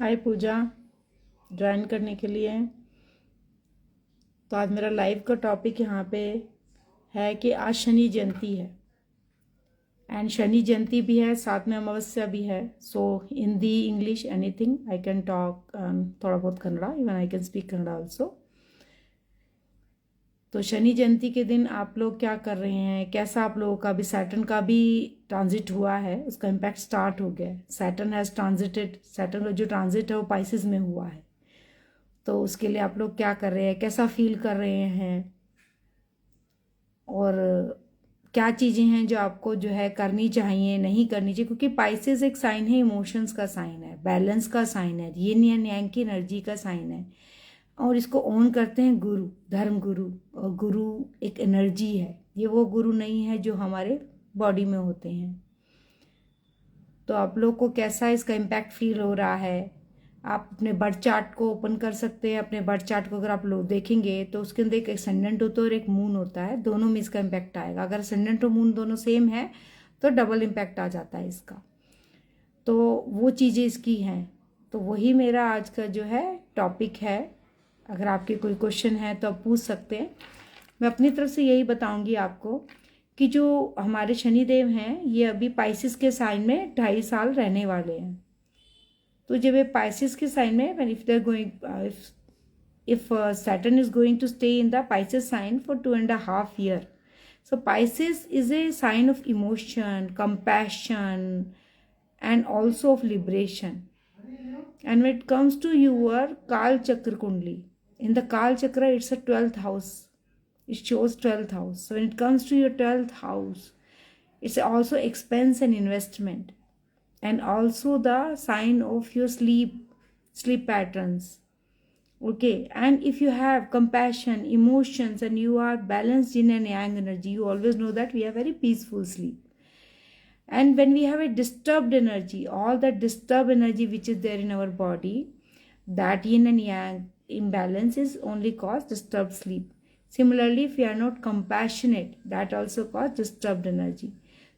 हाय पूजा, join करने के लिए। तो आज मेरा लाइव का टॉपिक यहाँ पे है कि आज शनि जयंती है एंड शनि जयंती भी है, साथ में अमावस्या भी है। So Hindi, English, anything I can talk, थोड़ा बहुत Kannada, even I can speak Kannada also. तो शनि जयंती के दिन आप लोग क्या कर रहे हैं, कैसा आप लोगों का भी सैटर्न का भी ट्रांजिट हुआ है, उसका इम्पैक्ट स्टार्ट हो गया है। सैटर्न हैज़ ट्रांजिटेड, सैटर्न का जो ट्रांजिट है वो पाइसेस में हुआ है। तो उसके लिए आप लोग क्या कर रहे हैं, कैसा फील कर रहे हैं, और क्या चीज़ें हैं जो आपको जो है करनी चाहिए, नहीं करनी चाहिए। क्योंकि पाइसेस एक साइन है, इमोशंस का साइन है, बैलेंस का साइन है, यिन या यांग की एनर्जी का साइन है। और इसको ओन करते हैं गुरु, धर्म गुरु। और गुरु एक एनर्जी है, ये वो गुरु नहीं है जो हमारे बॉडी में होते हैं। तो आप लोग को कैसा इसका इम्पैक्ट फील हो रहा है, आप अपने बर्थ चार्ट को ओपन कर सकते हैं। अपने बर्थ चार्ट को अगर आप लोग देखेंगे तो उसके अंदर एक एसेंडेंट होता है और एक मून होता है, दोनों में इसका इम्पैक्ट आएगा। अगर एसेंडेंट और मून दोनों सेम है तो डबल इम्पैक्ट आ जाता है इसका। तो वो चीज़ें इसकी हैं। तो वही मेरा आज का जो है टॉपिक है। अगर आपके कोई क्वेश्चन है तो आप पूछ सकते हैं। मैं अपनी तरफ से यही बताऊंगी आपको कि जो हमारे शनिदेव हैं ये अभी पाइसिस के साइन में 2.5 साल रहने वाले हैं। तो जब ये पाइसिस के साइन में, when if they're going if Saturn is going to stay in the Pisces sign for 2.5 years. So Pisces is a sign of emotion, compassion, and also of liberation. And when it comes to your Kal Chakra Kundli, in the Kal Chakra it's a 12th house. It shows 12th house. So when it comes to your 12th house, it's also expense and investment, and also the sign of your sleep patterns. Okay, and if you have compassion, emotions, and you are balanced in and yang energy, you always know that we have very peaceful sleep. And when we have a disturbed energy, all that disturbed energy which is there in our body, that yin and yang imbalance is only cause disturbed sleep. Similarly, if we are not compassionate, that also cause disturbed energy.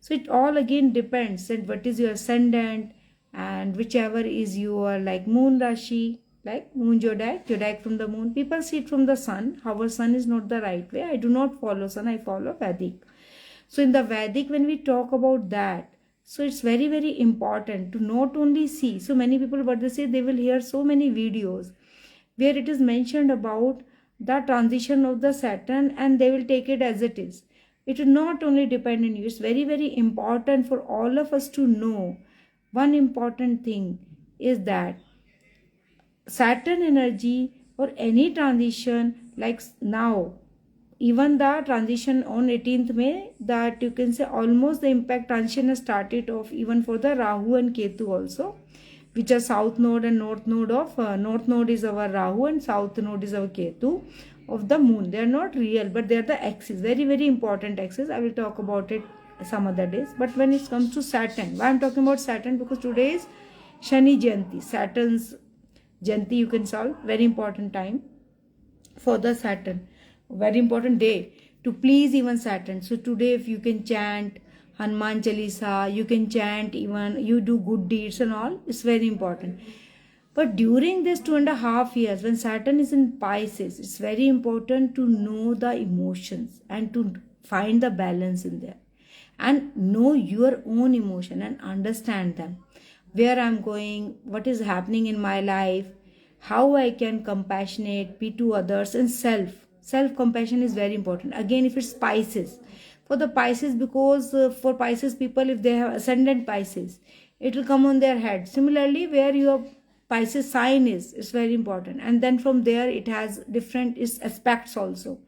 So it all again depends on what is your ascendant and whichever is your like moon rashi, like moon zodiac from the moon. People see it from the sun. However, sun is not the right way. I do not follow sun, I follow Vedic. So in the Vedic, when we talk about that, so it's very, very important to not only see. So many people, what they say, they will hear so many videos where it is mentioned about the transition of the Saturn and they will take it as it is. It will not only depend on you. It's very, very important for all of us to know. One important thing is that Saturn energy or any transition like now, even the transition on 18th May, that you can say almost the impact transition has started off even for the Rahu and Ketu also, which are south node and north node of north node is our Rahu and south node is our Ketu of the moon. They are not real, but they are the axis, very, very important axis. I will talk about it some other days. But when it comes to Saturn, why I'm talking about Saturn, because today is Shani Jyanti, Saturn's Jyanti, you can solve. Very important time for the Saturn, very important day to please even Saturn. So today if you can chant Hanuman Chalisa, you can chant, even you do good deeds and all, it's very important. But during this 2.5 years when Saturn is in Pisces, it's very important to know the emotions and to find the balance in there and know your own emotion and understand them, where I'm going, what is happening in my life, how I can compassionate, be to others, and self compassion is very important. Again, if it's Pisces, for the Pisces, because for Pisces people, if they have ascendant Pisces, it will come on their head. Similarly, where your Pisces sign is, it's very important, and then from there it has different aspects also.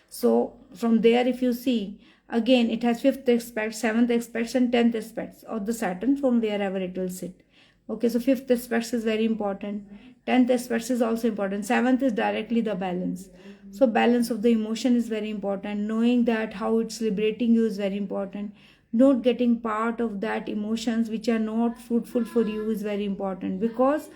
So from there, if you see, again it has 5th aspect, 7th aspects, and 10th aspects of the Saturn from wherever it will sit. Okay, so 5th aspects is very important, 10th aspects is also important, 7th is directly the balance. So balance of the emotion is very important. Knowing that how it's liberating you is very important. Not getting part of that emotions which are not fruitful for you is very important, because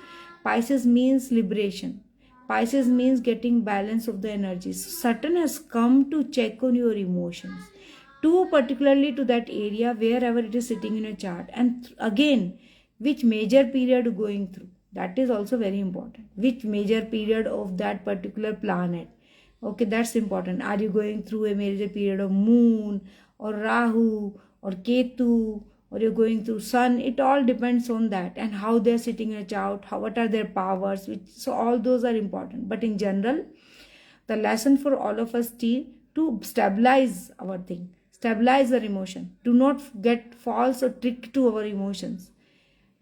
Pisces means liberation. Pisces means getting balance of the energies. So Saturn has come to check on your emotions, to particularly to that area wherever it is sitting in a chart, and again which major period going through. That is also very important. Which major period of that particular planet? Okay, that's important. Are you going through a major period of moon or Rahu or Ketu, or you're going through sun? It all depends on that, and how they're sitting in a chart, what are their powers, so all those are important. But in general, the lesson for all of us is to stabilize our thing, stabilize our emotion. Do not get false or tricked to our emotions.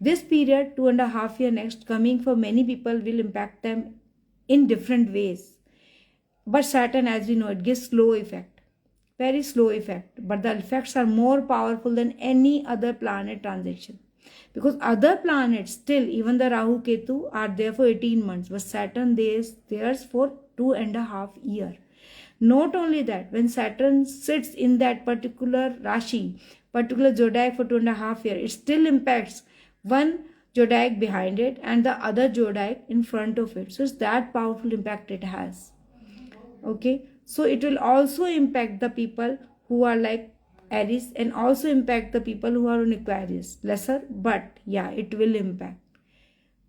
This period, 2.5 year next coming for many people, will impact them in different ways. But Saturn, as we know, it gives slow effect, very slow effect. But the effects are more powerful than any other planet transition. Because other planets still, even the Rahu Ketu, are there for 18 months. But Saturn, theirs for 2.5 years. Not only that, when Saturn sits in that particular Rashi, particular zodiac for 2.5 years, it still impacts one zodiac behind it and the other zodiac in front of it. So it's that powerful impact it has. Okay, so it will also impact the people who are like Aries, and also impact the people who are on Aquarius, lesser, but yeah, it will impact.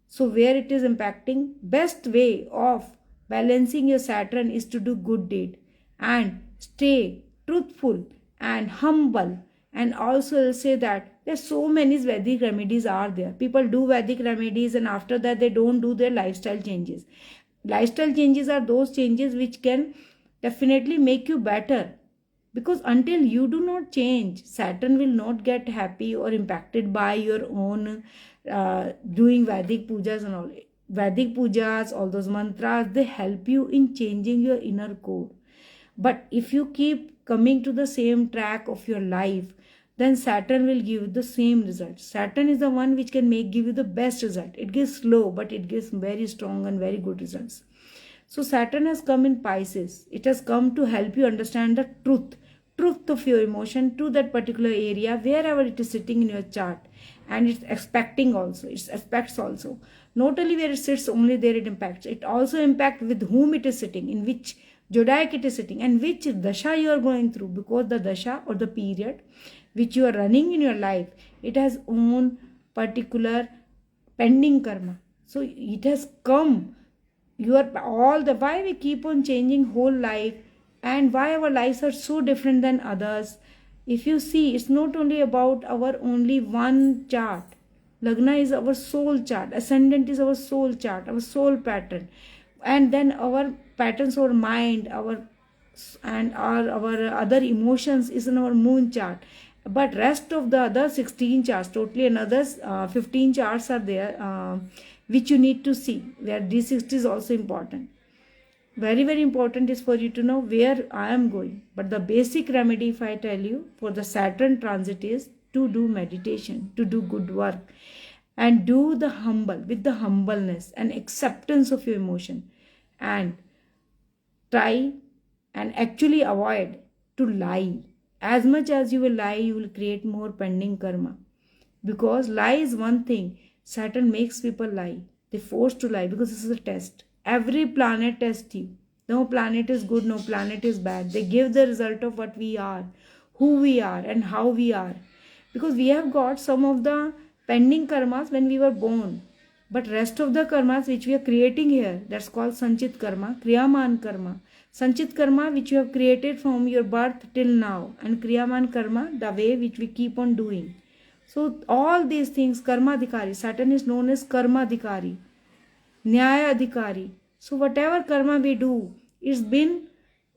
So where it is impacting, best way of balancing your Saturn is to do good deed and stay truthful and humble. And also I'll say that there's so many Vedic remedies are there. People do Vedic remedies and after that they don't do their lifestyle changes. Lifestyle changes are those changes which can definitely make you better. Because until you do not change, Saturn will not get happy or impacted by your own doing Vedic pujas and all. Vedic pujas, all those mantras, they help you in changing your inner core. But if you keep coming to the same track of your life, then Saturn will give you the same result. Saturn is the one which can give you the best result. It gives slow, but it gives very strong and very good results. So Saturn has come in Pisces. It has come to help you understand the truth of your emotion to that particular area, wherever it is sitting in your chart. And it's expecting also, it aspects also. Not only where it sits, only there it impacts. It also impacts with whom it is sitting, in which zodiac it is sitting, and which dasha you are going through. Because the dasha or the period which you are running in your life, it has own particular pending karma. So it has come. You are all the why we keep on changing whole life, and why our lives are so different than others. If you see, it's not only about our only one chart. Lagna is our soul chart, ascendant is our soul chart, our soul pattern, and then our patterns, our mind, our other emotions is in our moon chart. But rest of the other 16 charts, totally another 15 charts are there, which you need to see, where D60 is also important. Very, very important is for you to know where I am going. But the basic remedy, if I tell you, for the Saturn transit is to do meditation, to do good work, and do the humble, with the humbleness and acceptance of your emotion, and try and actually avoid to lie. As much as you will lie, you will create more pending karma. Because lie is one thing. Saturn makes people lie. They force to lie because this is a test. Every planet tests you. No planet is good, no planet is bad. They give the result of what we are, who we are, and how we are. Because we have got some of the pending karmas when we were born. But rest of the karmas which we are creating here, that's called Sanchit karma, Kriyaman karma. Sanchit karma which you have created from your birth till now, and Kriyaman karma, the way which we keep on doing. So all these things, karma adhikari, Saturn is known as karma adhikari, nyaya adhikari. So whatever karma we do, it's been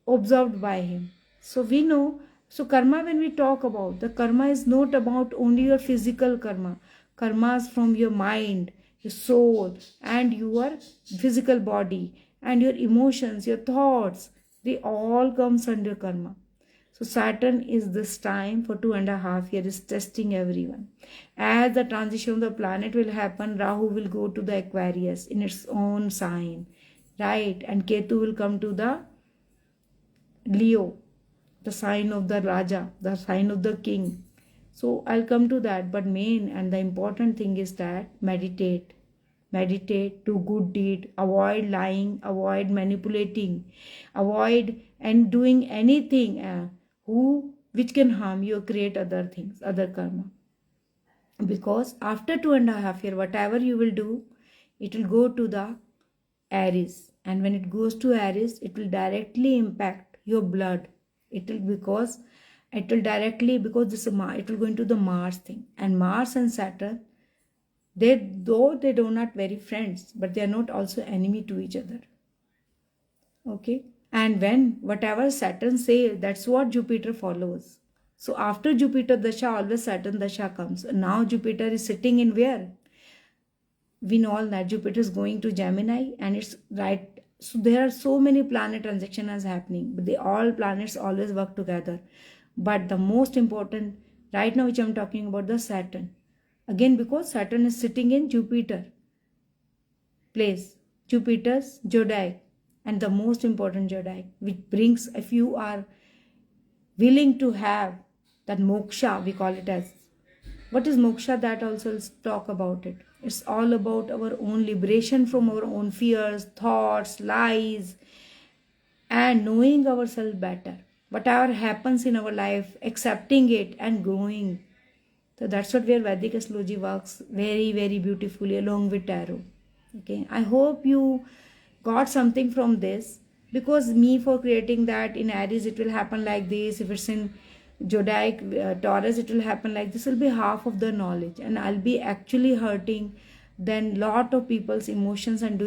observed by him. So we know, so karma, when we talk about, the karma is not about only your physical karma. Karmas from your mind, your soul, and your physical body, and your emotions, your thoughts, they all comes under karma. So Saturn is this time for 2.5 years is testing everyone. As the transition of the planet will happen, Rahu will go to the Aquarius in its own sign, right? And Ketu will come to the Leo, the sign of the Raja, the sign of the king. So I'll come to that, but main and the important thing is that meditate, do good deed, avoid lying, avoid manipulating, avoid and doing anything which can harm you or create other things, other karma. Because after 2.5 years, whatever you will do, it will go to the Aries, and when it goes to Aries, it will directly impact your blood. It will this it will go into the Mars thing, and Mars and Saturn, they do not very friends, but they are not also enemy to each other. Okay, and when whatever Saturn say, that's what Jupiter follows. So after Jupiter dasha, always Saturn dasha comes. Now Jupiter is sitting in where? We know all that Jupiter is going to Gemini, and it's right. So there are so many planet transactions happening, but they all planets always work together. But the most important right now, which I'm talking about, the Saturn. Again, because Saturn is sitting in Jupiter place, Jupiter's zodiac, and the most important zodiac, which brings, if you are willing to have that moksha, we call it as. What is moksha? That also let's talk about it. It's all about our own liberation from our own fears, thoughts, lies, and knowing ourselves better. Whatever happens in our life, accepting it and growing. So that's what where Vedic astrology works very, very beautifully along with tarot. Okay, I hope you got something from this, because me for creating that in Aries it will happen like this. If it's in zodiac Taurus, it will happen like this. Will be half of the knowledge, and I'll be actually hurting then lot of people's emotions and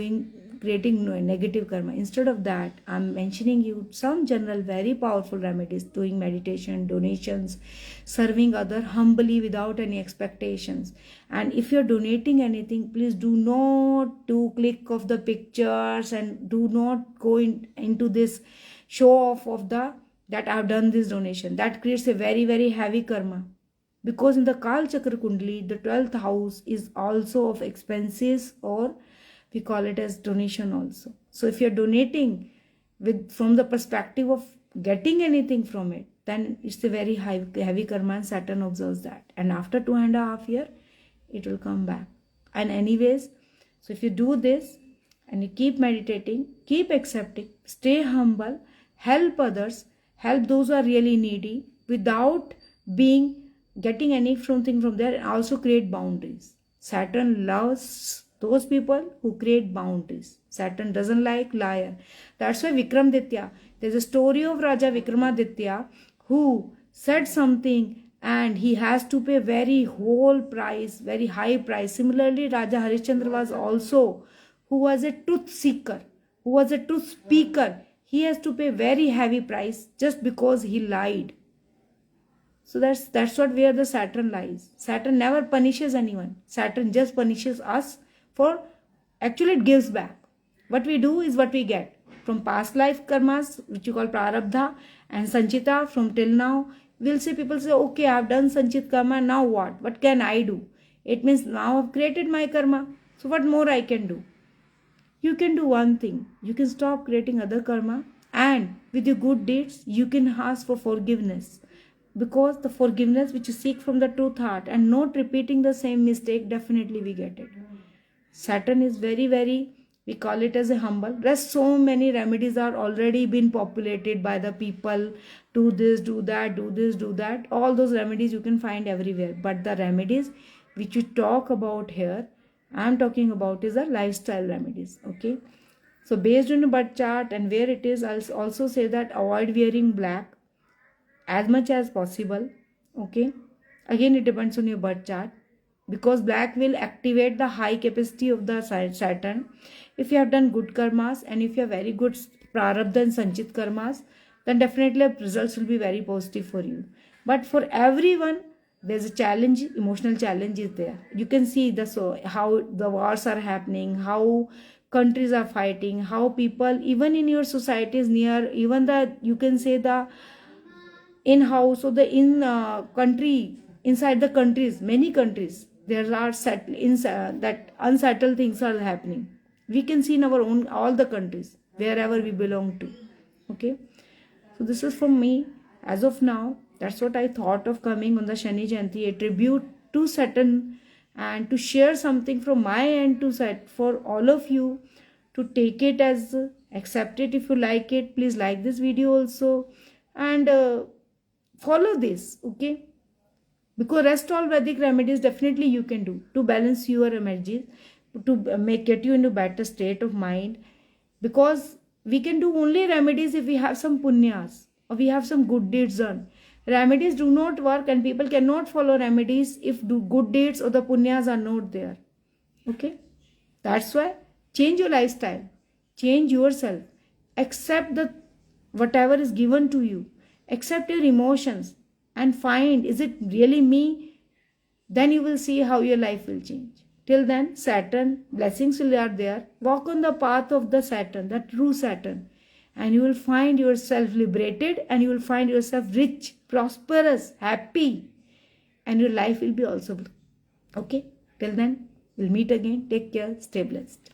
creating negative karma. Instead of that, I'm mentioning you some general very powerful remedies: doing meditation, donations, serving other humbly without any expectations. And if you're donating anything, please do not do click of the pictures, and do not go into this show off of the that I've done this donation. That creates a very, very heavy karma, because in the Kal Chakra Kundali, the 12th house is also of expenses, or we call it as donation also. So if you're donating with from the perspective of getting anything from it, then it's a very heavy karma, and Saturn observes that. And after 2.5 years, it will come back. And anyways, so if you do this and you keep meditating, keep accepting, stay humble, help others, help those who are really needy without getting anything from there, and also create boundaries. Saturn loves those people who create boundaries. Saturn doesn't like liar. That's why Vikramaditya, there's a story of Raja Vikramaditya who said something and he has to pay very very high price. Similarly, Raja Harishchandra was also, who was a truth seeker, who was a truth speaker. He has to pay very heavy price just because he lied. So that's what where the Saturn lies. Saturn never punishes anyone. Saturn just punishes us for, actually it gives back. What we do is what we get. From past life karmas, which you call prarabdha, and sanchita from till now, we'll see people say, okay, I've done sanchit karma, now what? What can I do? It means now I've created my karma. So what more I can do? You can do one thing. You can stop creating other karma, and with your good deeds, you can ask for forgiveness. Because the forgiveness which you seek from the truth heart and not repeating the same mistake, definitely we get it. Saturn is very, very, we call it as a humble. Rest so many remedies are already been populated by the people. Do this, do that, do this, do that. All those remedies you can find everywhere. But the remedies which you talk about here, I'm talking about is the lifestyle remedies. Okay. So based on a birth chart and where it is, I'll also say that avoid wearing black as much as possible. Okay, again it depends on your birth chart, because black will activate the high capacity of the Saturn. If you have done good karmas, and if you have very good prarabdha and sanchit karmas, then definitely results will be very positive for you. But for everyone, there's a challenge, emotional challenge is there. You can see how the wars are happening, how countries are fighting, how people even in your societies near, even the, you can say the in house or the in country, inside the countries, many countries, there are that unsettled things are happening. We can see in our own all the countries wherever we belong to. Okay, so this is from me as of now. That's what I thought of coming on the Shani Jyanti, a tribute to Saturn, and to share something from my end to set for all of you to take it as accept it. If you like it, please like this video also, and follow this. Okay, because rest all Vedic remedies definitely you can do to balance your energies. to make get you into better state of mind, because we can do only remedies if we have some punyas or we have some good deeds done. Remedies do not work, and people cannot follow remedies if do good deeds or the punyas are not there. Okay, that's why change your lifestyle, change yourself, accept the whatever is given to you, accept your emotions, and find, is it really me? Then you will see how your life will change. Till then, Saturn, blessings will are there. Walk on the path of the Saturn, the true Saturn, and you will find yourself liberated, and you will find yourself rich, prosperous, happy, and your life will be also. Okay? Till then, we'll meet again. Take care. Stay blessed.